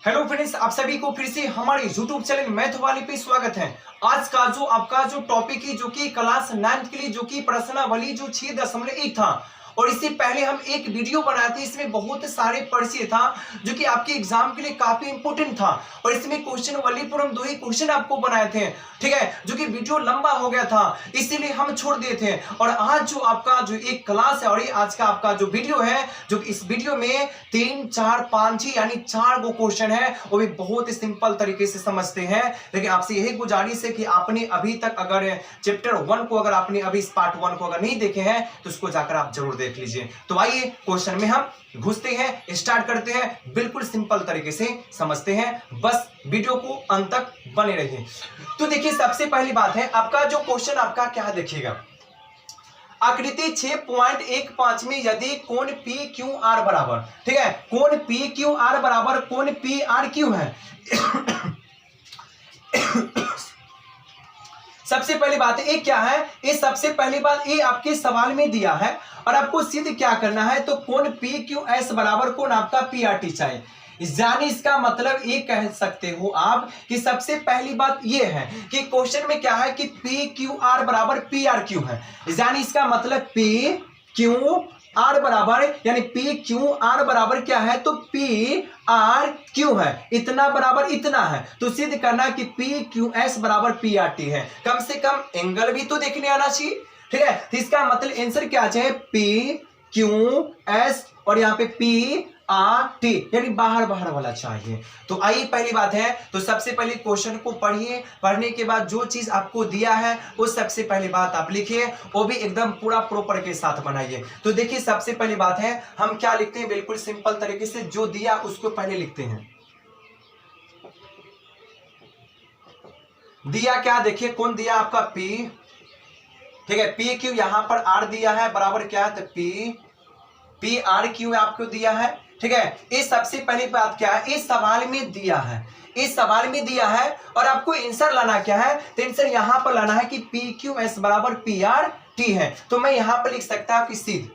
Hello friends, आप सभी को फिर से हमारे YouTube चैनल मैथ वाली पे स्वागत है। आज का जो आपका जो टॉपिक है जो कि क्लास 9 के लिए जो कि प्रश्नावली जो 6.1 था, और इससे पहले हम एक वीडियो बनाए थे। इसमें बहुत सारे परिचय था जो कि आपके एग्जाम के लिए काफी इंपोर्टेंट था, और इसमें क्वेश्चन वाली पर हम 2 ही क्वेश्चन आपको बनाए थे, ठीक है, जो कि वीडियो लंबा हो गया था इसीलिए हम छोड़ दिए थे। और आज जो आपका जो एक क्लास है और ये आज का आपका जो वीडियो है, जो इस वीडियो में 3, 4, 5, 6 यानी 4 गो क्वेश्चन है, वो भी बहुत ही सिंपल तरीके से समझते हैं। लेकिन आपसे यही गुजारिश है कि आपने अभी तक अगर चैप्टर 1 को अगर आपने अभी इस पार्ट 1 को अगर नहीं देखे हैं तो उसको जाकर आप जरूर देख लीजिए। तो आइए क्वेश्चन में हम घुसते हैं, स्टार्ट करते हैं। बिल्कुल सिंपल तरीके से समझते हैं, बस वीडियो को अंत तक बने रहिए। तो देखिए, सबसे पहली बात है आपका जो क्वेश्चन आपका क्या देखिएगा, आकृति 6.15 में यदि कोण पी क्यू आर बराबर, ठीक है, कोण पी क्यू आर बराबर कोण पी आर क्यू है। सबसे पहली बात है ये क्या है, ये सबसे पहली बात ये आपके सवाल में दिया है और आपको सिद्ध क्या करना है। तो कोण पी क्यू एस बराबर कोण आपका पी आर टी चाहिए। यानी इसका मतलब ये कह सकते हो आप कि सबसे पहली बात ये है कि क्वेश्चन में क्या है कि पी क्यू आर बराबर पी आर क्यू है। यानी इसका मतलब पी क्यू आर बराबर, यानी पी क्यू आर बराबर क्या है, तो पी आर क्यू है, इतना बराबर इतना है। तो सिद्ध करना कि पी क्यू एस बराबर पी आर टी है। कम से कम एंगल भी तो देखने आना चाहिए, ठीक है। तो इसका मतलब आंसर क्या चाहिए, पी क्यू एस और यहाँ पे पी आर टी, यानी बाहर बाहर वाला चाहिए। तो आइए पहली बात है, तो सबसे पहले क्वेश्चन को पढ़िए, पढ़ने के बाद जो चीज आपको दिया है वो सबसे पहली बात आप लिखिए, वो भी एकदम पूरा प्रॉपर के साथ बनाइए। तो देखिए, सबसे पहली बात है हम क्या लिखते हैं, बिल्कुल सिंपल तरीके से जो दिया उसको पहले लिखते हैं। दिया क्या, देखिए कौन दिया आपका P, ठीक है, पी क्यू यहां पर आर दिया है बराबर क्या है, तो पी आर क्यू आपको दिया है, ठीक है। इस सबसे पहली बात क्या है, इस सवाल में दिया है, इस सवाल में दिया है और आपको आंसर लाना क्या है, तो आंसर यहां पर लाना है कि पी क्यू एस बराबर पी आर टी है। तो मैं यहां पर लिख सकता हूं कि सिद्ध,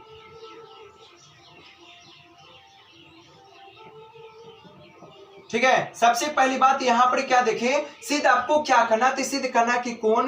ठीक है। सबसे पहली बात यहां पर क्या देखें, सिद्ध आपको क्या करना, तो सिद्ध करना कि कौन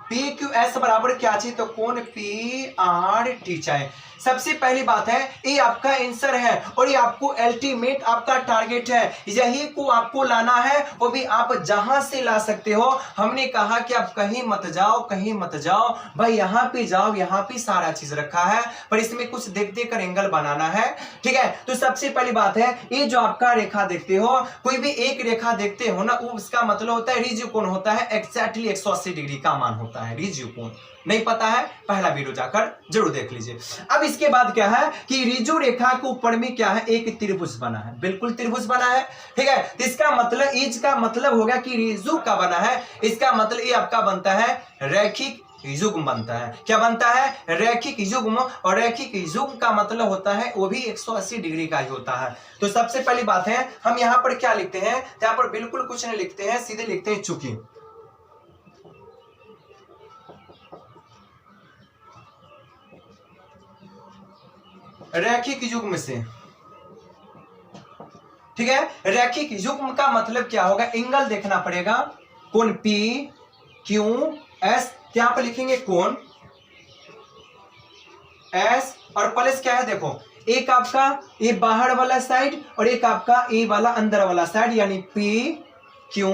पी क्यू एस बराबर क्या चाहिए, तो कौन पी आर टी चाहिए। सबसे पहली बात है ये आपका आंसर है और ये आपको अल्टीमेट आपका टारगेट है, यही को आपको लाना है, वो भी आप जहां से ला सकते हो। हमने कहा कि आप कहीं मत जाओ, कहीं मत जाओ भाई, यहाँ पे जाओ, यहाँ पे सारा चीज रखा है, पर इसमें कुछ देख देख कर एंगल बनाना है, ठीक है। तो सबसे पहली बात है ये जो आपका रेखा देखते हो, कोई भी एक रेखा देखते हो ना, वो उसका मतलब होता है रिज्यू कोण होता है, एक्जैक्टली 180 डिग्री का मान होता है रिज्यू कोण। नहीं पता है, पहला वीडियो जाकर जरूर देख लीजिए। अब इसके बाद क्या है कि रिजु रेखा के ऊपर में क्या है, एक त्रिभुज बना है, बिल्कुल त्रिभुज बना है, ठीक है। तो इसका मतलब इज का मतलब होगा कि रिजु का बना है, इसका मतलब ये आपका बनता है रैखिक युग्म बनता है। क्या बनता है, रैखिक युग्म, और रैखिक युग्म का मतलब होता है वो भी 180 डिग्री का ही होता है। तो सबसे पहली बात है हम यहाँ पर क्या लिखते हैं, यहाँ पर बिल्कुल कुछ नहीं लिखते हैं, सीधे लिखते हैं चूंकि, रैखिक युग्म से, ठीक है। रैखिक युग्म का मतलब क्या होगा, एंगल देखना पड़ेगा, कोण पी क्यू एस, यहां पर लिखेंगे कोण एस और प्लस क्या है, देखो एक आपका ये बाहर वाला साइड और एक आपका ये वाला अंदर वाला साइड, यानी पी क्यू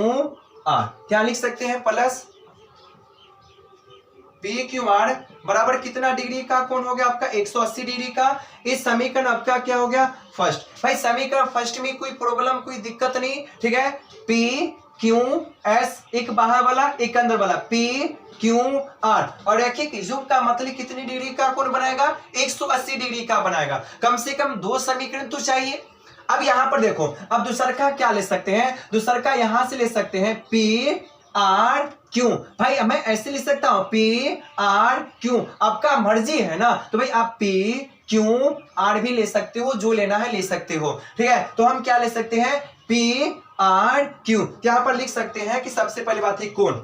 आर, क्या लिख सकते हैं, प्लस पी क्यू आर बराबर कितना डिग्री का कोण हो गया आपका, 180 डिग्री का। इस समीकरण आपका क्या हो गया, फर्स्ट। भाई समीकरण फर्स्ट में कोई प्रॉब्लम कोई दिक्कत नहीं, ठीक है। पी क्यू एस, एक बाहर वाला एक अंदर वाला, पी क्यू आर, और रैखिक युग्म का मतलब कितनी डिग्री का कोण बनाएगा, 180 डिग्री का बनाएगा। कम से कम 2 समीकरण तो चाहिए। अब यहां पर देखो, अब दूसरा का क्या ले सकते हैं, दूसरा का यहां से ले सकते हैं पी आर क्यू, भाई मैं ऐसे लिख सकता हूं पी आर क्यू, आपका मर्जी है ना, तो भाई आप पी क्यू आर भी ले सकते हो, जो लेना है ले सकते हो, ठीक है। तो हम क्या ले सकते हैं, पी आर क्यू, यहां पर लिख सकते हैं कि सबसे पहली बात है कोण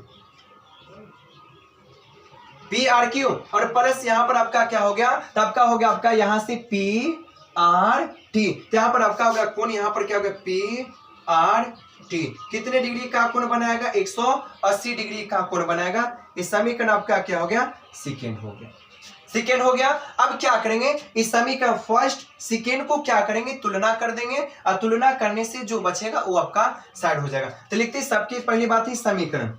पी आर क्यू और प्लस यहां पर आपका क्या हो गया, तो आपका हो गया आपका यहां से पी आर टी, यहां पर आपका हो गया कोण, यहां पर क्या हो गया पी आर टी कितने डिग्री का कोण बनाएगा? 180 डिग्री का कोण बनाएगा। इस समीकरण आपका क्या हो गया? सेकेंड हो गया। सेकेंड हो गया। अब क्या करेंगे? इस समीकरण फर्स्ट सेकेंड को क्या करेंगे? तुलना कर देंगे और तुलना करने से जो बचेगा वो आपका साइड हो जाएगा। तो लिखते हैं सबकी पहली बात है समीकरण,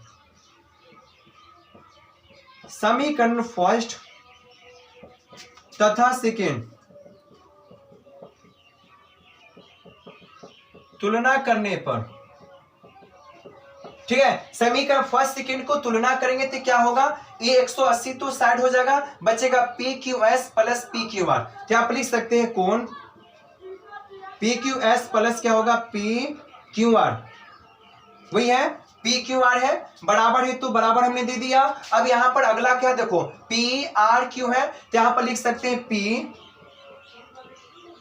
समीकरण फर्स्ट तथा सेकेंड तुलना करने पर, ठीक है, समीकरण फर्स्ट सेकेंड को तुलना करेंगे तो क्या होगा? ये 180 तो साइड हो जाएगा, बचेगा P Q S plus P Q R. क्या आप लिख सकते हैं कोण पी क्यू एस प्लस क्या होगा? पी क्यू आर, वही है पी क्यू आर है, बराबर है तो बराबर हमने दे दिया। अब यहां पर अगला क्या देखो, पी आर क्यू है तो यहां पर लिख सकते हैं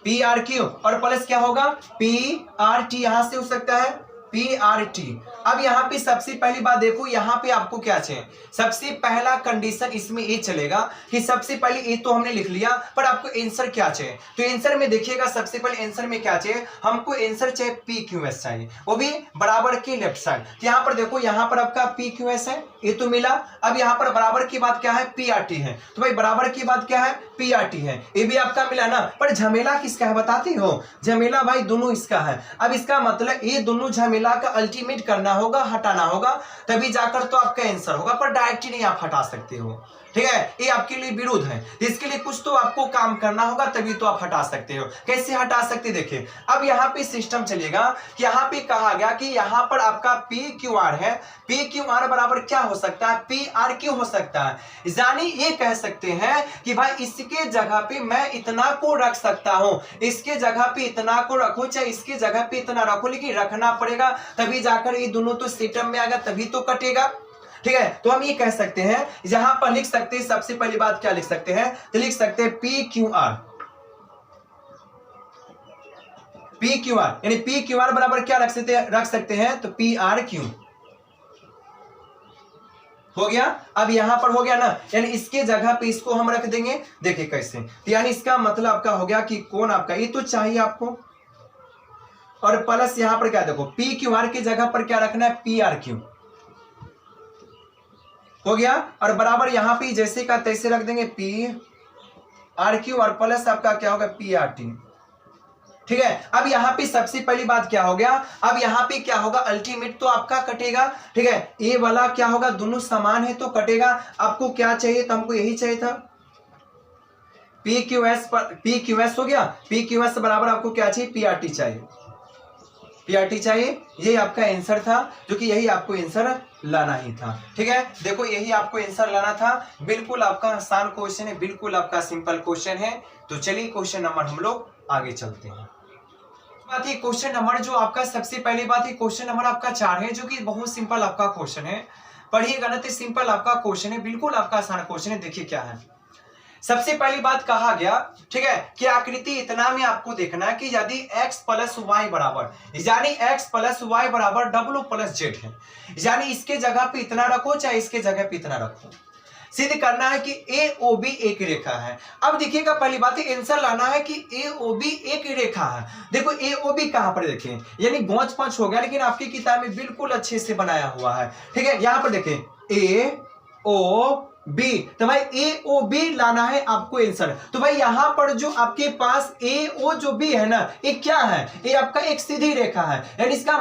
पी आर क्यू और प्लस क्या होगा? पी आर टी, यहां से हो सकता है पी आर टी। अब यहाँ पे सबसे पहली बात देखो, यहाँ पे आपको क्या चाहिए? सबसे पहला कंडीशन इसमें ये चलेगा कि सबसे पहले ये तो हमने लिख लिया, पर आपको आंसर क्या चाहिए? तो आंसर में देखिएगा, सबसे पहले आंसर में क्या चाहिए? हमको आंसर चाहिए पी क्यू एस चाहिए, वो भी बराबर के लेफ्ट साइड। तो यहाँ पर देखो, यहाँ पर आपका पी क्यू एस है, ये तो मिला। अब यहाँ पर बराबर की बात क्या है? पी आर टी है। तो भाई बराबर की बात क्या है? पी आर टी है, ये भी आपका मिला ना। पर झमेला किसका है बताती हो? झमेला भाई दोनों इसका है। अब इसका मतलब ये दोनों झमेला का अल्टीमेट करना होगा, हटाना होगा, तभी जाकर तो आपका आंसर होगा। पर डायरेक्ट ही नहीं आप हटा सकते हो, ठीक है, ये आपके लिए विरुद्ध है। इसके लिए कुछ तो आपको काम करना होगा, तभी तो आप हटा सकते हो। कैसे हटा सकते? देखिए, अब यहाँ पे सिस्टम चलेगा कि यहाँ पे कहा गया कि यहाँ पर आपका पी क्यू आर है, पी क्यू आर बराबर क्या हो सकता है? पी आर क्यू हो सकता है। यानी ये कह सकते हैं कि भाई इसके जगह पे मैं इतना को रख सकता हूं, इसके जगह पे इतना को रखो, चाहे इसके जगह पे इतना रखो, लेकिन रखना पड़ेगा, तभी जाकर ये दोनों तो सिस्टम में आएगा, तभी तो कटेगा, ठीक है। तो हम ये कह सकते हैं, यहां पर लिख सकते हैं, सबसे पहली बात क्या लिख सकते हैं? तो लिख सकते हैं P Q R, P Q R यानी पी क्यू आर बराबर क्या रख सकते हैं? तो पी आर क्यू हो गया। अब यहां पर हो गया ना, यानी इसके जगह पे इसको हम रख देंगे। देखिए कैसे, तो यानी इसका मतलब आपका हो गया कि कौन आपका ये तो चाहिए आपको, और प्लस यहां पर क्या देखो, पी क्यू आर की जगह पर क्या रखना है? पी आर क्यू हो गया। और बराबर यहां पे जैसे का तैसे रख देंगे पी आर क्यू और प्लस आपका क्या होगा? पी आर टी, ठीक है। अब यहां पे सबसे पहली बात क्या हो गया? अब यहां पे क्या होगा? अल्टीमेट तो आपका कटेगा, ठीक है। ये वाला क्या होगा? दोनों समान है तो कटेगा। आपको क्या चाहिए? तो हमको यही चाहिए था, पी क्यू एस हो गया। पी क्यू एस बराबर आपको क्या चाहिए? पी आर टी चाहिए, पी आर टी चाहिए। यही आपका आंसर था, जो कि यही आपको आंसर लाना ही था, ठीक है। देखो यही आपको आंसर लाना था। बिल्कुल आपका आसान क्वेश्चन है, बिल्कुल आपका सिंपल क्वेश्चन है। तो चलिए क्वेश्चन नंबर हम लोग आगे चलते हैं। बात है क्वेश्चन नंबर जो आपका सबसे पहली बात है, क्वेश्चन नंबर आपका 4 है, जो कि बहुत सिंपल आपका क्वेश्चन है। पढ़िएगा ना तो सिंपल आपका क्वेश्चन है, बिल्कुल आपका आसान क्वेश्चन है। देखिए क्या है, सबसे पहली बात कहा गया, ठीक है, कि आकृति इतना में आपको देखना है कि यदि x प्लस वाई बराबर, यानी x प्लस वाई बराबर डब्ल्यू प्लस जेड है, यानी इसके जगह पे इतना रखो, चाहे इसके जगह पे इतना रखो, सिद्ध करना है कि ए ओ बी एक रेखा है। अब देखिएगा पहली बात है, आंसर लाना है कि ए ओ बी एक रेखा है। देखो ए ओ बी कहां पर देखें, यानी गौच पंच हो गया, लेकिन आपकी किताब में बिल्कुल अच्छे से बनाया हुआ है, ठीक है। यहां पर देखें ए ओ बी, तो भाई ए ओ बी लाना है आपको आंसर। तो भाई यहां पर जो आपके पास ए ओ जो बी है ना, ये क्या है? ये आपका एक सीधी रेखा है, यानी इसका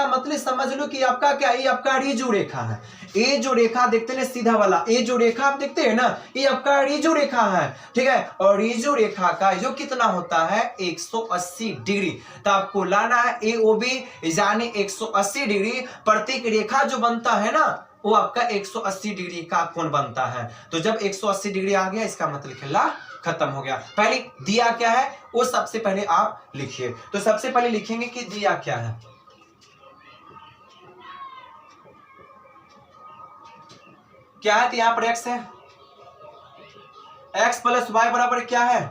मतलब समझ लो कि आपका क्या, ये आपका रिजु रेखा है। ये जो रेखा देखते हैं सीधा वाला, ये जो रेखा आप देखते हैं ना, ये आपका रिजु रेखा है, ठीक है। और रिजु रेखा का जो कितना होता है? 180 डिग्री। तो आपको लाना है ए ओ बी, यानी 180 डिग्री। प्रत्येक रेखा जो बनता है ना, वो आपका 180 डिग्री का कोण बनता है। तो जब 180 डिग्री आ गया, इसका मतलब खेला खत्म हो गया। पहले दिया क्या है वो सबसे पहले आप लिखिए। तो सबसे पहले लिखेंगे कि दिया क्या है। क्या है? तो यहां पर x है, x प्लस वाई बराबर क्या है?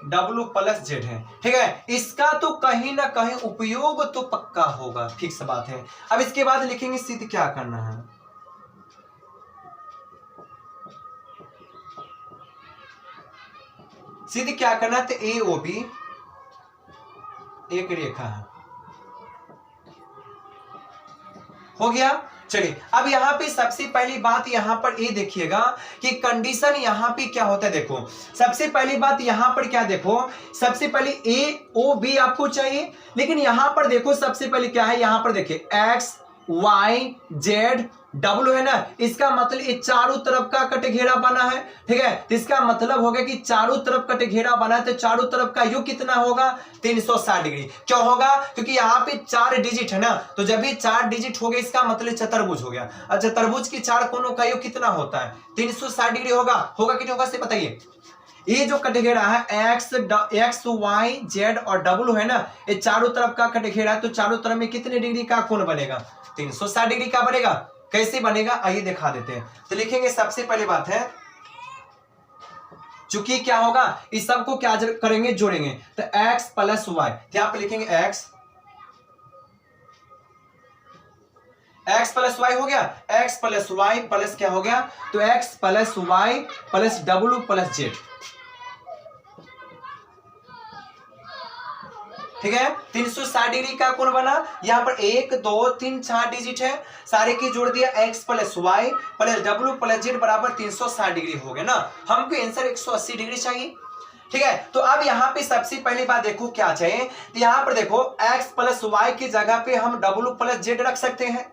डब्ल्यू प्लस जेड है, ठीक है। इसका तो कहीं ना कहीं उपयोग तो पक्का होगा, फिक्स बात है। अब इसके बाद लिखेंगे सिद्ध क्या करना है। सिद्ध क्या करना है? तो ए ओ बी एक रेखा है, हो गया। चलिए अब यहाँ पे सबसे पहली बात यहाँ पर ये देखिएगा कि कंडीशन यहाँ पे क्या होता है। देखो सबसे पहली बात यहाँ पर क्या, देखो सबसे पहले ए ओ बी आपको चाहिए, लेकिन यहाँ पर देखो सबसे पहले क्या है, यहाँ पर देखिए एक्स वाई जेड डब्ल्यू है ना, इसका मतलब ये चारों तरफ का कटघेरा बना है। ठीक है, तो इसका मतलब हो गया कि चारों तरफ कटघेरा बना है, तो चारों तरफ का योग कितना होगा 360 डिग्री। क्यों होगा, क्योंकि यहाँ पे 4 डिजिट है ना, तो जब भी 4 डिजिट हो गए इसका मतलब चतुर्भुज हो गया। और चतुर्भुज की 4 कोनों का योग कितना होता है 360 डिग्री होगा कि नहीं होगा, से बताइए। ये जो कटघेरा है एक्स वाई जेड और डब्ल्यू है ना, ये चारों तरफ का कटघेरा है, तो चारों तरफ में कितने डिग्री का कोण बनेगा 360 डिग्री का बनेगा। कैसे बनेगा आइए दिखा देते हैं। तो लिखेंगे सबसे पहली बात है, चूंकि क्या होगा इस सबको क्या करेंगे जोड़ेंगे, तो x प्लस वाई, यहां पर लिखेंगे x प्लस वाई हो गया, x प्लस वाई प्लस क्या हो गया, तो x plus Y plus W plus Z. ठीक है, 360 डिग्री का कोण बना। यहां पर 1 2 3 4 डिजिट है, सारे की जोड़ दिया x plus Y plus W plus Z बराबर 360 डिग्री हो गया ना। हमको आंसर 180 डिग्री चाहिए। ठीक है, तो अब यहाँ पे सबसे पहली बात देखो क्या चाहिए, तो यहाँ पर देखो x प्लस वाई की जगह पे हम डब्ल्यू प्लस जेड रख सकते हैं,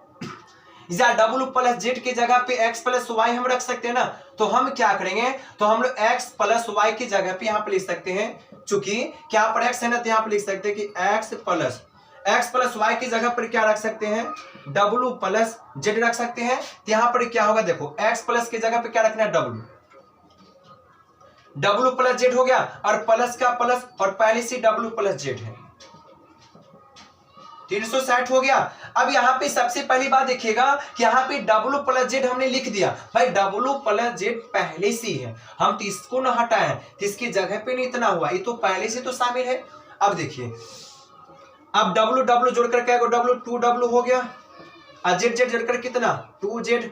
या डब्ल्यू प्लस जेड की जगह पे x प्लस वाई हम रख सकते हैं ना। तो हम क्या करेंगे, तो हम लोग x प्लस वाई की जगह पे यहाँ पे लिख सकते हैं, चूंकि क्या पर x है ना, तो यहाँ पे लिख सकते हैं कि x प्लस वाई की जगह पर क्या रख सकते हैं, डब्ल्यू प्लस जेड रख सकते हैं। तो यहाँ पर क्या होगा, देखो x प्लस की जगह पे क्या रखना है डब्ल्यू प्लस जेड हो गया, और प्लस का प्लस और पहले से डब्ल्यू प्लस जेड है 360 हो गया। अब यहाँ पे सबसे पहली बात देखिएगा कि यहाँ पे डब्ल्यू प्लस जेड हमने लिख दिया, भाई डब्ल्यू प्लस जेड पहले से है, हम तो इसको ना हटाएं, तो इसकी जगह पे नहीं इतना हुआ, ये तो पहले से तो शामिल है। अब देखिए, अब डब्ल्यू डब्ल्यू जोड़कर क्या होगा, डब्ल्यू 2w हो गया, और जेड जेड जोड़कर कितना 2z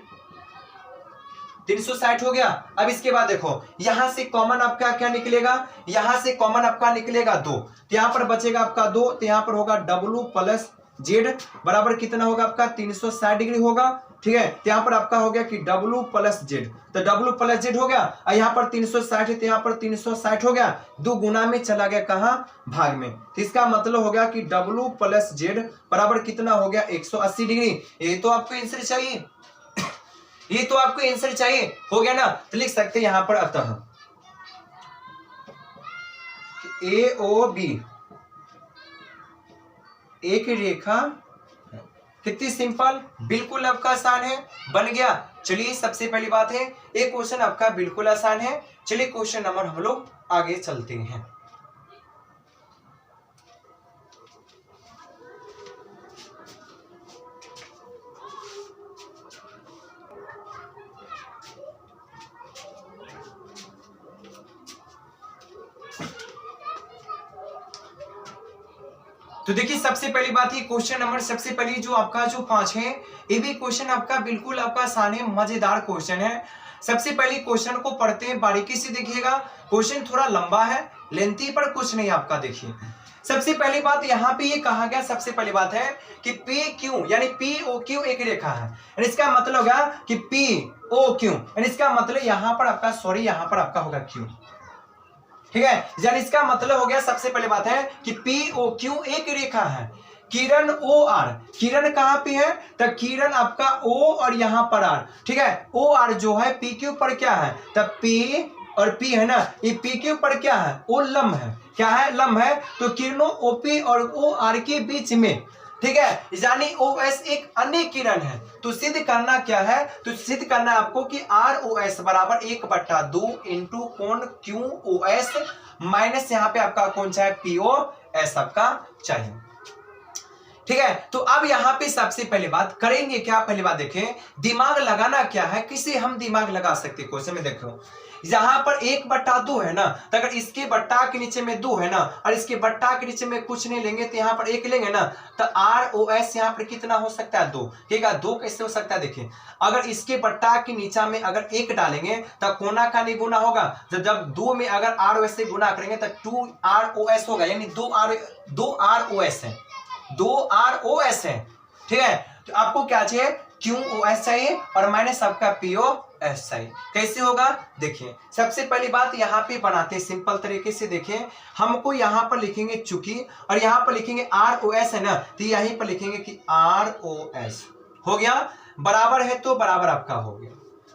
360 हो गया। अब इसके बाद देखो यहां से कॉमन आपका क्या निकलेगा, यहां से कॉमन आपका निकलेगा 2, तो यहां पर बचेगा आपका 2, तो यहां पर होगा डब्ल्यू प्लस जेड बराबर कितना होगा आपका 360 डिग्री होगा। ठीक है, तो यहां पर आपका हो गया कि डब्ल्यू प्लस जेड, तो डब्ल्यू प्लस जेड हो गया, और यहां पर 360 है, तो यहां पर 360 हो गया, 2 गुना में चला गया कहां भाग में, तो इसका मतलब हो गया कि डब्ल्यू प्लस जेड बराबर कितना हो गया 180 डिग्री। ये तो आपको आंसर चाहिए, ये तो आपको आंसर चाहिए, हो गया ना। तो लिख सकते हैं यहां पर अतः ए ओ बी एक रेखा, कितनी सिंपल, बिल्कुल आपका आसान है, बन गया। चलिए सबसे पहली बात है एक क्वेश्चन आपका बिल्कुल आसान है। चलिए क्वेश्चन नंबर हम लोग आगे चलते हैं। तो देखिए सबसे पहली बात है क्वेश्चन नंबर सबसे पहली जो आपका जो 5 है, ये भी क्वेश्चन आपका बिल्कुल आपका आसान है, मजेदार क्वेश्चन है। सबसे पहले क्वेश्चन को पढ़ते हैं, बारीकी से देखिएगा, क्वेश्चन थोड़ा लंबा है, लेंथी पर कुछ नहीं आपका। देखिए सबसे पहली बात यहाँ पे ये कहा गया, सबसे पहली बात है कि पी क्यू यानी पी ओ क्यू एक रेखा है, इसका मतलब होगा कि पी ओ क्यू, इसका मतलब यहाँ पर आपका सॉरी यहाँ पर आपका होगा क्यू। ठीक है, यानी इसका मतलब हो गया सबसे पहले बात है कि पी ओ क्यू एक रेखा है। किरण ओ आर, किरण कहां पे है, तो किरण आपका ओ और यहां पर आर। ठीक है, ओ आर जो है पी क्यू पर क्या है, तब पी और पी है ना, ये पी क्यू पर क्या है, ओ लंब है, क्या है लंब है, तो किरणों ओपी और ओ आर के बीच में, ठीक है, यानी ओ एस एक अन्य किरण है। तो सिद्ध करना क्या है, तो सिद्ध करना आपको कि आर ओ एस बराबर 1/2 इंटू कोण क्यू ओ एस माइनस यहाँ पे आपका कौन सा है पी ओ एस आपका चाहिए। ठीक है, तो अब यहाँ पे सबसे पहले बात करेंगे क्या, पहली बात देखें दिमाग लगाना क्या है, किसे हम दिमाग लगा सकते हैं क्वेश्चन में। देखो यहां पर 1/2 है ना, तो अगर इसके बट्टा के नीचे में 2 है ना, और इसके बट्टा के नीचे में कुछ नहीं लेंगे तो यहाँ पर 1 लेंगे ना, तो आर ओ एस यहाँ पर कितना हो सकता है 2। ठीक है, 2 कैसे हो सकता है, देखिए अगर इसके बट्टा के नीचा में अगर 1 डालेंगे तो कोना का नहीं गुना होगा, तो जब 2 में अगर आर ओ एस से गुना करेंगे तो 2 आर ओ एस होगा, यानी 2 आर ओ एस है, 2 आर ओ एस है। ठीक है, तो आपको क्या चाहिए, क्यू ओ एस चाहिए और माइनस आपका पी ओ एस चाहिए। कैसे होगा देखिए, सबसे पहली बात यहाँ पे बनाते हैं सिंपल तरीके से। देखिए हमको यहाँ पर लिखेंगे चूंकि और यहाँ पर लिखेंगे आर ओ एस है ना, तो यहीं पर लिखेंगे कि आर ओ एस हो गया, बराबर है तो बराबर आपका हो गया,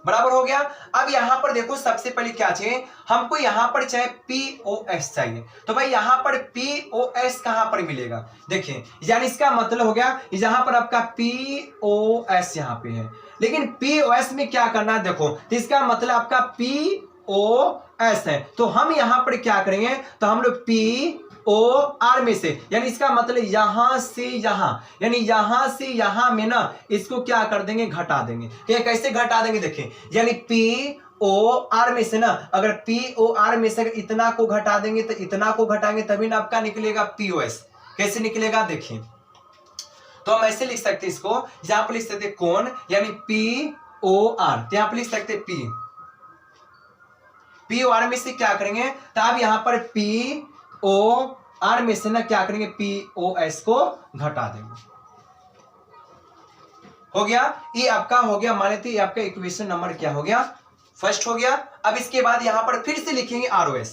बराबर हो गया। अब यहां पर देखो सबसे पहले क्या चाहिए हमको, यहां पर चाहे POS चाहिए, तो भाई यहां पर POS कहां पर मिलेगा, देखिए यानी इसका मतलब हो गया यहां पर आपका POS यहां पे है, लेकिन POS में क्या करना है देखो, तो इसका मतलब आपका POS है, तो हम यहां पर क्या करेंगे, तो हम लोग POR में से, यानी इसका मतलब यहां से यहां, यानी यहां से यहां में ना इसको क्या कर देंगे, घटा देंगे। कैसे घटा देंगे देखिए, यानी POR में से ना, अगर POR में से अगर इतना को घटा देंगे तो इतना को घटाएंगे तभी ना आपका निकलेगा POS। कैसे निकलेगा देखिए, तो हम ऐसे लिख सकते हैं इसको, यहां पर लिख सकते कौन, यानी POR, तो यहां पर लिख सकते POR में से क्या करेंगे, तो आप यहां पर POR में से ना क्या करेंगे, POS को घटा देंगे। हो गया, ये आपका हो गया, मान लेते हैं आपका इक्वेशन नंबर क्या हो गया, फर्स्ट हो गया। अब इसके बाद यहां पर फिर से लिखेंगे ROS,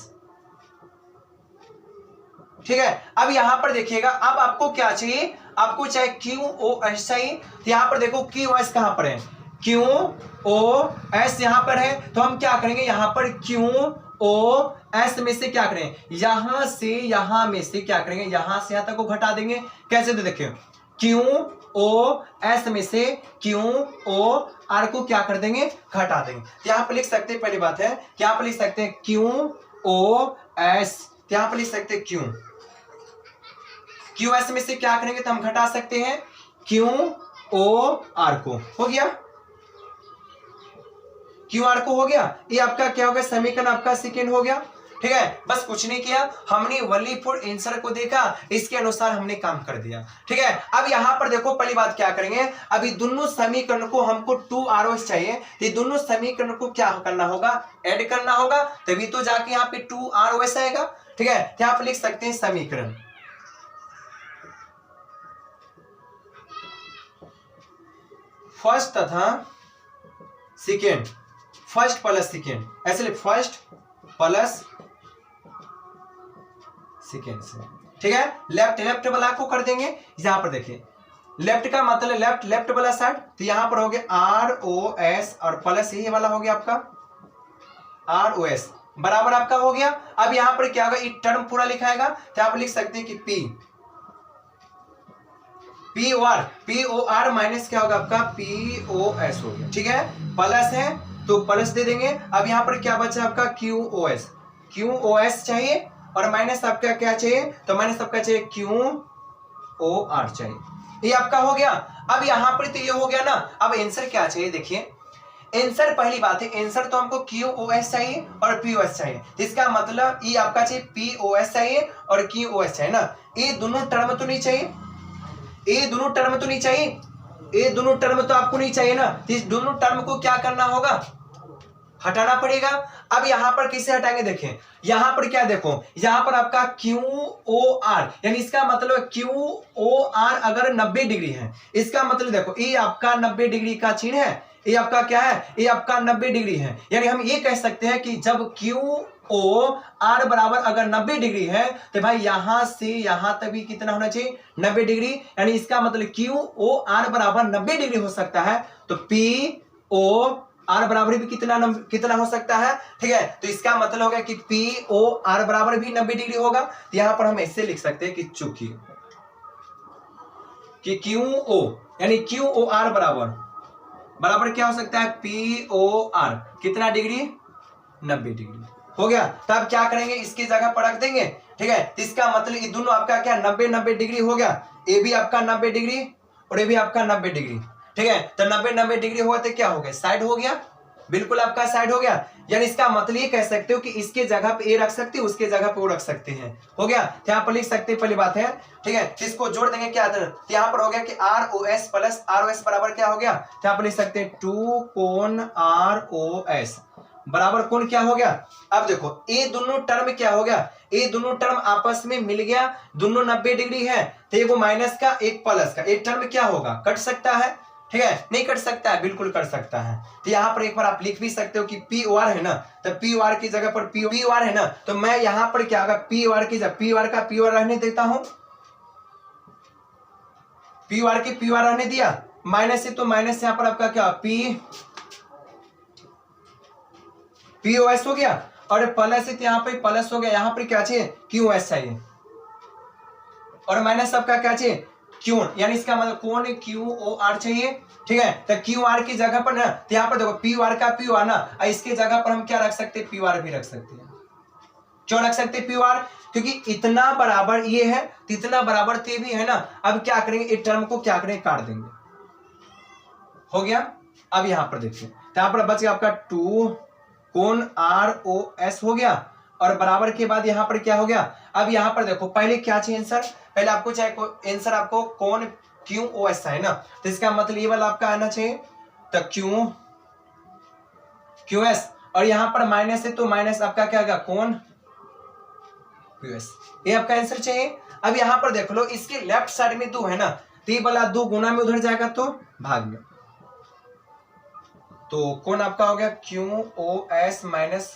ठीक है। अब यहां पर देखिएगा, अब आपको क्या चाहिए, आपको चाहे QOS चाहिए, तो यहां पर देखो QOS कहां पर है, QOS यहां पर है, तो हम क्या करेंगे, यहां पर QOS में से क्या करें, यहां से यहां में से क्या करेंगे, यहां से यहां तक को घटा देंगे। कैसे, तो देखिए QOS में से QOR को क्या कर देंगे, घटा देंगे। यहां पर लिख सकते हैं, पहली बात है कि यहां पर लिख सकते हैं QOS, यहां पर लिख सकते हैं QOS में से क्या करेंगे, तो हम घटा सकते हैं QOR को। हो गया, QR को हो गया, ये आपका क्या हो गया, समीकरण आपका सेकेंड हो गया, ठीक है। बस कुछ नहीं किया, हमने वनली फॉर आंसर को देखा, इसके अनुसार हमने काम कर दिया, ठीक है। अब यहां पर देखो पहली बात क्या करेंगे, अभी दोनों समीकरण को हमको 2 ROS चाहिए, तो दोनों समीकरण को क्या करना होगा, ऐड करना होगा, तभी तो जाके यहाँ पे 2 ROS आएगा, ठीक है। यहां पर लिख सकते हैं समीकरण फर्स्ट तथा सेकेंड, फर्स्ट प्लस सेकेंड, ऐसे लिख फर्स्ट प्लस सेकेंड से, ठीक है। लेफ्ट वाला को कर देंगे, यहां पर देखिए लेफ्ट का मतलब लेफ्ट वाला साइड, तो यहां पर हो गया ROS और प्लस ये वाला हो गया आपका ROS, बराबर आपका हो गया। अब यहां पर क्या होगा, ये टर्म पूरा लिखाएगा, तो यहां पर लिख सकते हैं कि POR माइनस क्या होगा आपका POS हो गया, ठीक है। प्लस है तो प्लस दे देंगे। अब यहां पर क्या बचा आपका QOS चाहिए और माइनस आपका क्या चाहिए, तो माइनस आपका चाहिए QOR चाहिए, ये आपका हो गया। अब यहां पर तो ये हो गया ना, अब आंसर क्या चाहिए देखिए, आंसर पहली बात है, आंसर तो हमको QOS चाहिए और POS चाहिए, इसका मतलब ये आपका चाहिए POS चाहिए और QOS चाहिए ना, ये दोनों टर्म तो नहीं चाहिए, ये दोनों टर्म तो नहीं चाहिए, ये दोनों टर्म तो आपको नहीं चाहिए ना, तो इस दोनों टर्म को क्या करना होगा, हटाना पड़ेगा। अब यहां पर किसे हटाएंगे, देखें यहां पर क्या देखो, यहां पर आपका QOR, यानी इसका मतलब QOR अगर 90 डिग्री है, इसका मतलब देखो ये आपका 90 डिग्री का चिन्ह है, ये आपका क्या है, ये आपका 90 डिग्री है, यानी हम ये कह सकते हैं कि जब QOR बराबर अगर 90 डिग्री है, तो भाई यहां से यहां तक भी कितना होना चाहिए, 90 डिग्री, यानी इसका मतलब QOR बराबर 90 डिग्री हो सकता है, तो POR बराबर भी कितना हो सकता है, ठीक है। तो इसका मतलब हो गया कि POR बराबर भी 90 डिग्री होगा, तो यहां पर हम ऐसे लिख सकते हैं कि चूंकि कि QO यानी QOR बराबर क्या हो सकता है, POR कितना डिग्री, 90 डिग्री हो गया। तो अब क्या करेंगे, इसकी जगह पर रख देंगे, ठीक है। तो इसका मतलब ये दोनों आपका क्या 90 डिग्री हो गया, ये भी आपका 90 डिग्री और ये भी आपका 90 डिग्री, ठीक है। तो 90 डिग्री हुआ तो क्या हो गया, साइड हो गया, बिल्कुल आपका साइड हो गया, यानी इसका मतलब ये कह सकते हो कि इसके जगह पे ये रख सकते हो, उसके जगह पे वो रख सकते हैं, हो गया। तो यहाँ पर लिख सकते हैं, पहली बात है, ठीक है। इसको जोड़ देंगे क्या, तो यहाँ पर हो गया कि ROS प्लस ROS बराबर क्या हो गया, तो यहाँ पर लिख सकते हैं 2 कोण ROS बराबर कोण क्या हो गया। अब देखो ये दोनों टर्म क्या हो गया, ये दोनों टर्म आपस में मिल गया, दोनों 90 डिग्री है, तो एक माइनस का एक प्लस का, एक टर्म क्या होगा, कट सकता है, ठीक है, नहीं कट सकता है, बिल्कुल कर सकता है। तो यहाँ पर एक बार आप लिख भी सकते हो कि पी ओ आर है ना, तो पी ओ आर की जगह पर पी ओ आर है ना, तो मैं यहाँ पर क्या होगा, पी ओ आर की जगह पी ओ आर का पी ओ आर रहने देता हूं, पी ओ आर की पी ओ आर रहने दिया, माइनस से तो माइनस यहाँ पर आपका क्या पी ओ एस हो गया, और प्लस से यहाँ पे प्लस हो गया, यहाँ पर क्या चाहिए, क्यू एस चाहिए, और माइनस आपका क्या चाहिए, क्यू, यानी इसका मतलब कोण क्यू ओ आर चाहिए, ठीक है। तो क्यू आर की जगह पर ना, तो यहाँ पर देखो पी आर का पी आर ना, इसके जगह पर हम क्या रख सकते हैं, पी आर भी रख सकते हैं। क्यों रख सकते हैं पी आर, क्योंकि इतना बराबर ये है, इतना बराबर ते भी है ना। अब क्या करेंगे, इस टर्म को क्या करेंगे, काट देंगे, हो गया। अब यहां पर देखिए, तो यहां पर बच गया आपका 2 कोण आर ओ एस हो गया, और बराबर के बाद यहां पर क्या हो गया। अब यहां पर देखो पहले क्या चाहिए आंसर, पहले आपको चाहे आंसर आपको कोण क्यू ओ एस है ना, तो इसका मतलब ये वाला आपका आना चाहिए, तो क्यू एस, और यहां पर माइनस है तो माइनस आपका क्या होगा, कोण क्यू एस, ये आपका आंसर चाहिए। अब यहां पर देख लो, इसके लेफ्ट साइड में 2 है ना, तो ये वाला 2 गुना में उधर जाएगा तो भाग में, तो कोण आपका हो गया Q O S minus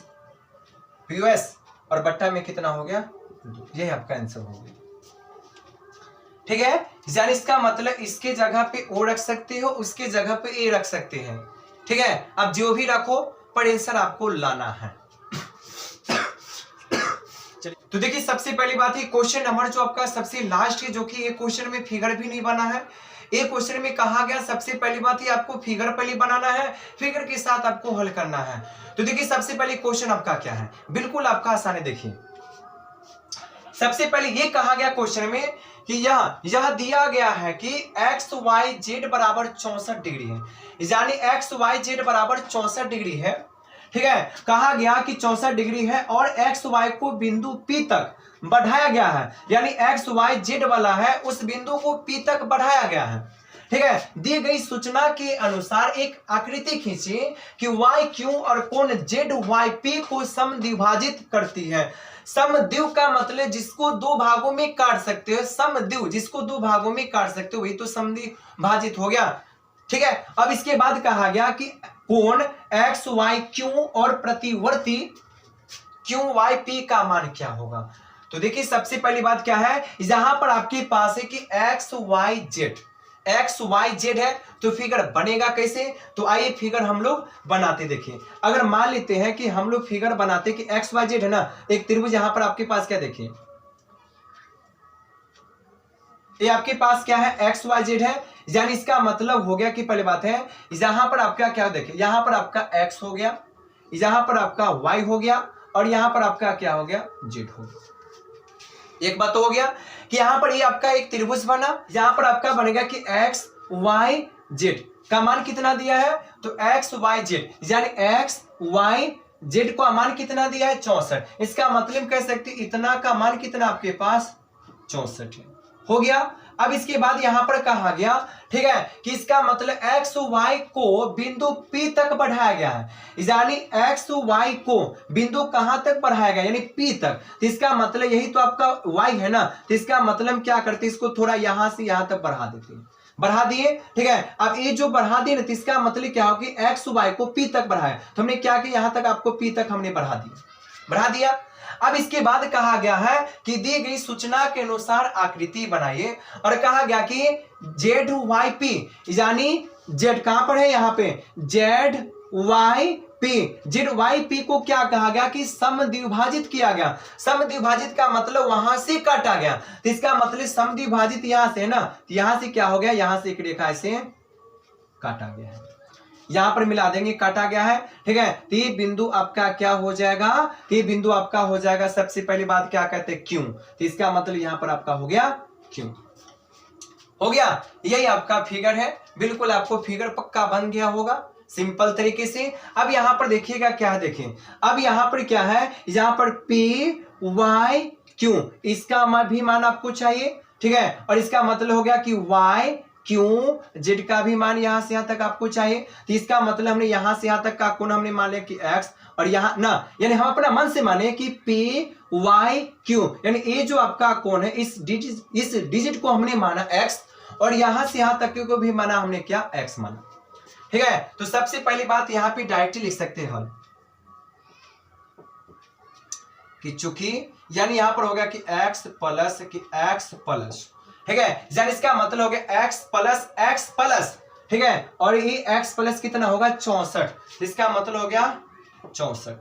Q S, और बट्टा में कितना हो गया, ये आपका आंसर हो गया, ठीक है। यानी इसका मतलब इसके जगह पे ओ रख सकते हो, उसके जगह पे ए रख सकते हैं, ठीक है। अब जो भी रखो पर आंसर आपको लाना है। तो देखिए सबसे पहली बात है, क्वेश्चन नंबर जो आपका सबसे लास्ट है, जो कि एक क्वेश्चन में फिगर भी नहीं बना है, एक क्वेश्चन में कहा गया सबसे पहली बात ही आपको फिगर पहले बनाना है, फिगर के साथ आपको हल करना है। तो देखिए सबसे पहले क्वेश्चन आपका क्या है, बिल्कुल आपका आसान है। देखिए सबसे पहले ये कहा गया क्वेश्चन में कि यह दिया गया है कि एक्स वाई जेड बराबर 64 डिग्री है, यानी एक्स वाई जेड बराबर 64 डिग्री है, ठीक है। कहा गया कि 64 डिग्री है और एक्स वाई को बिंदु पी तक बढ़ाया गया है, यानी एक्स वाई जेड वाला है, उस बिंदु को पी तक बढ़ाया गया है, ठीक है। दी गई सूचना के अनुसार एक आकृति खींचिए कि वाई क्यू और कोण जेड वाई पी को समद्विभाजित करती है। समद्विभाजित का मतलब जिसको दो भागों में काट सकते हो, समद्विभाजित जिसको दो भागों में काट सकते हो वही तो समद्विभाजित हो गया, ठीक है। अब इसके बाद कहा गया कि कोण एक्स वाई क्यू और प्रतिवर्ती क्यू वाई पी का मान क्या होगा। तो देखिए सबसे पहली बात क्या है, यहां पर आपके पास है कि एक्स वाई जेड है, तो फिगर बनेगा कैसे, तो आइए फिगर हम लोग बनाते। देखिए अगर मान लेते हैं कि हम लोग फिगर बनाते कि एक्स वाई जेड है ना, एक त्रिभुज यहां पर आपके पास क्या, देखिए ये आपके पास क्या है, एक्स वाई जेड है, यानी इसका मतलब हो गया कि पहले बात है यहां पर आपका क्या, देखिए यहां पर आपका एक्स हो गया, यहां पर आपका वाई हो गया, और यहां पर आपका क्या हो गया, जेड हो गया। एक बात तो हो गया कि यहां पर ये आपका एक त्रिभुज बना, यहां पर आपका बनेगा कि एक्स वाई जेड का मान कितना दिया है, तो एक्स वाई जेड, यानी एक्स वाई जेड का मान कितना दिया है, 64। इसका मतलब कह सकते इतना का मान कितना आपके पास 64 है, हो गया। अब इसके बाद यहां पर कहा गया, ठीक है, कि इसका मतलब एक्स वाई को बिंदु P तक बढ़ाया गया है, यानी एक्स वाई को बिंदु कहां तक बढ़ाया गया, यानी P तक। तो इसका मतलब यही तो आपका y है ना, तो इसका मतलब क्या करते, इसको थोड़ा यहां से यहां तक बढ़ा देते हैं, बढ़ा दिए, ठीक है। अब ये जो बढ़ा दिए ना, तो इसका मतलब क्या हो कि एक्स वाई को P तक बढ़ाया, तो हमने क्या किया, यहां तक आपको P तक हमने बढ़ा दिया। अब इसके बाद कहा गया है कि दी गई सूचना के अनुसार आकृति बनाइए, और कहा गया कि जेड वाई पी, यानी जेड कहां पर है, यहां पे Z Y P, Z Y P को क्या कहा गया कि समद्विभाजित किया गया। समद्विभाजित का मतलब वहां से काटा गया, तो इसका मतलब समद्विभाजित यहां से है ना, यहां से क्या हो गया, यहां से एक रेखा से काटा गया है, यहां पर मिला देंगे, काटा गया है, ठीक है। तो ये बिंदु आपका क्या हो जाएगा, ये बिंदु आपका हो जाएगा, सबसे पहली बात क्या कहते हैं, क्यों, तो इसका मतलब यहां पर आपका हो गया क्यों, हो गया। यही आपका फिगर है, बिल्कुल आपको फिगर पक्का बन गया होगा सिंपल तरीके से। अब यहां पर देखिएगा क्या है, देखें अब यहां पर क्या है, यहां पर पी वाई क्यू, इसका भी मान आपको चाहिए, ठीक है, और इसका मतलब हो गया कि वाई क्यों जेड का भी मान यहां से यहां तक आपको चाहिए, तो इसका मतलब हमने यहां से यहां तक का कोण हमने मान लिया कि x, और यहां ना यानी हम अपना मन से माने कि p y q, यानी ये जो आपका कोण है इस डिजिट को हमने माना x, और यहां से यहां तक को भी माना हमने क्या x माना। ठीक है, तो सबसे पहली बात यहां पे डायरेक्टली लिख सकते हैं हल कि चूंकि यानी यहां पर हो गया कि x प्लस, ठीक है, यानी इसका मतलब हो गया x प्लस, ठीक है, और ये x प्लस कितना होगा 64, इसका मतलब हो गया 64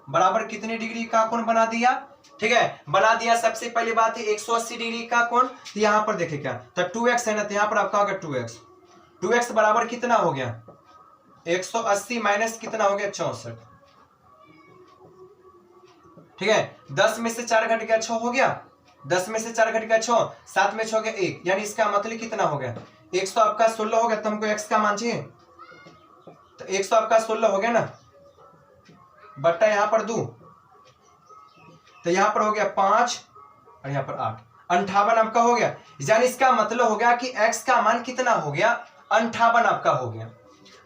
बराबर कितने डिग्री का कोण बना दिया। ठीक है, बना दिया। सबसे पहली बात है 180 डिग्री का कोण, तो यहां पर देखिए क्या, तो 2x है ना, तो यहां पर आपका होगा 2x बराबर कितना हो गया 180 माइनस कितना हो गया 64। ठीक है, 10 में से 4 घट गया 6 हो गया, 10 में से 4 घट गया 6, 7 में 6 हो गया 1, यानी इसका मतलब कितना हो गया 100 आपका 16 हो गया, तो हमको x का मान चाहिए, तो 100 आपका 16 हो गया ना, बट्टा यहां पर 2, तो यहां पर हो गया 5 और यहां पर 8, 58 आपका हो गया, यानी इसका मतलब हो गया कि x का मान कितना हो गया 58 आपका हो गया,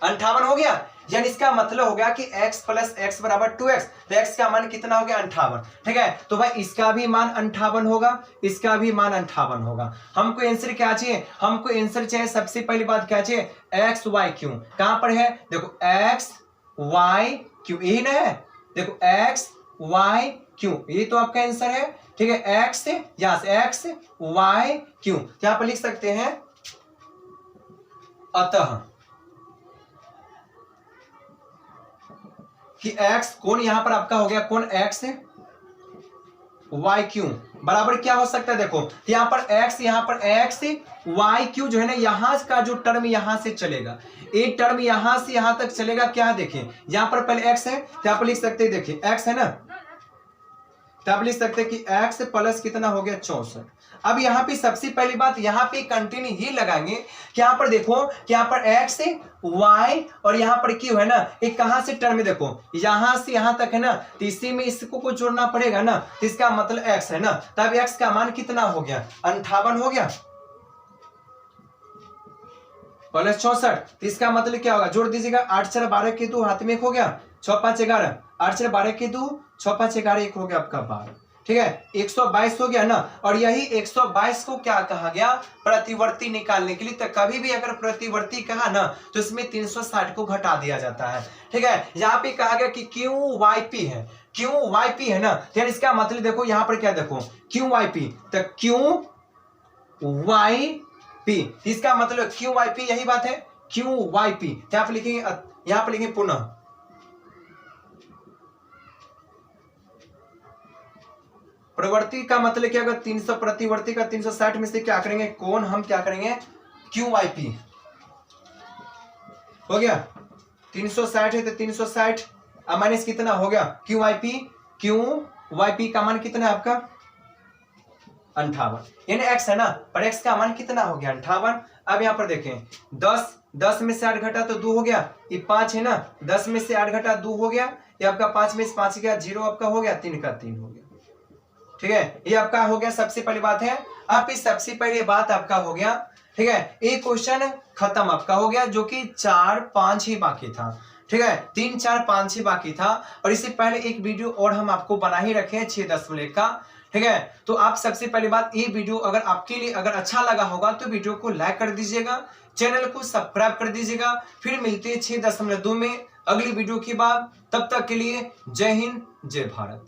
58 हो गया, यानी इसका मतलब हो गया कि x प्लस x बराबर 2x, तो x का मान कितना हो गया 58। ठीक है, तो भाई इसका भी मान 58 होगा, इसका भी मान 58 होगा। हमको आंसर क्या चाहिए, हमको आंसर चाहिए सबसे पहली बात क्या चाहिए x y q, कहां पर है देखो x y q, यही ना है, देखो x y q, ये तो आपका आंसर है। ठीक है, x यहां से x y q, यहां पर लिख सकते हैं अतः कि x कोण यहां पर आपका हो गया कोण x y q बराबर क्या हो सकता है, देखो यहां पर x y q जो है ना, यहां का जो टर्म यहां से चलेगा, एक टर्म यहां से यहां तक चलेगा, क्या देखिए यहां पर पहले x है, तो यहां पर लिख सकते हैं, देखिए x है ना, तो आप लिख सकते हैं कि x प्लस कितना हो गया 64। अब यहाँ पे सबसे पहली बात यहाँ पे कंटिन्यू ही लगाएंगे कि यहाँ पर देखो कि यहाँ पर x y और यहाँ पर q है ना, एक कहां से टर्म में देखो यहां से यहां तक है ना, तो इसी में इसको को जोड़ना पड़ेगा ना, तो इसका मतलब x है ना, तब x का मान कितना हो गया 58 हो गया प्लस 64, तो इसका मतलब क्या होगा, जोड़ दीजिएगा 8 4 12 के 2 हाथ में 1 हो गया, 6 5 11, 8 4 12 के 2, 6 5 11 1 हो गया आपका 12। ठीक है, 122 हो गया ना, और यही 122 को क्या कहा गया प्रतिवर्ती निकालने के लिए, तो कभी भी अगर प्रतिवर्ती कहा ना तो इसमें 360 को घटा दिया जाता है। ठीक है, यहाँ पे कहा गया कि QYP है, QYP है ना, तो इसका मतलब देखो यहाँ पर क्या देखो QYP, तो QYP, इसका मतलब QYP यही बात है QYP, यहाँ पर लिखेंगे पुनः प्रवर्ती का मतलब क्या होगा 300, प्रतिवर्ती का 360 में से क्या करेंगे कोण, हम क्या करेंगे QYP हो गया 360 है तो 360 माइनस कितना हो गया QYP का मान कितना है आपका 58, यानी x है ना, पर x का मान कितना हो गया 58। अब यहाँ पर देखें 10 में से 8 घटा तो 2 हो गया, ये 5 है ना, 10 में से 8 घटा 2 हो गया, ये आपका 5 में से 5 गया 0 आपका हो गया, 3 का 3 हो गया। ठीक है, ये आपका हो गया सबसे पहली बात है। अब इस सबसे पहली बात आपका हो गया। ठीक है, एक क्वेश्चन खत्म आपका हो गया, जो कि 4 5 ही बाकी था। ठीक है, 3 4 5 ही बाकी था, और इससे पहले एक वीडियो और हम आपको बना ही रखे हैं 6.10 का। ठीक है, तो आप सबसे पहली बात, ये वीडियो अगर आपके लिए अगर अच्छा लगा होगा तो वीडियो को लाइक कर दीजिएगा, चैनल को सब्सक्राइब कर दीजिएगा। फिर मिलते हैं 6.2 में अगली वीडियो के बाद, तब तक के लिए जय हिंद जय भारत।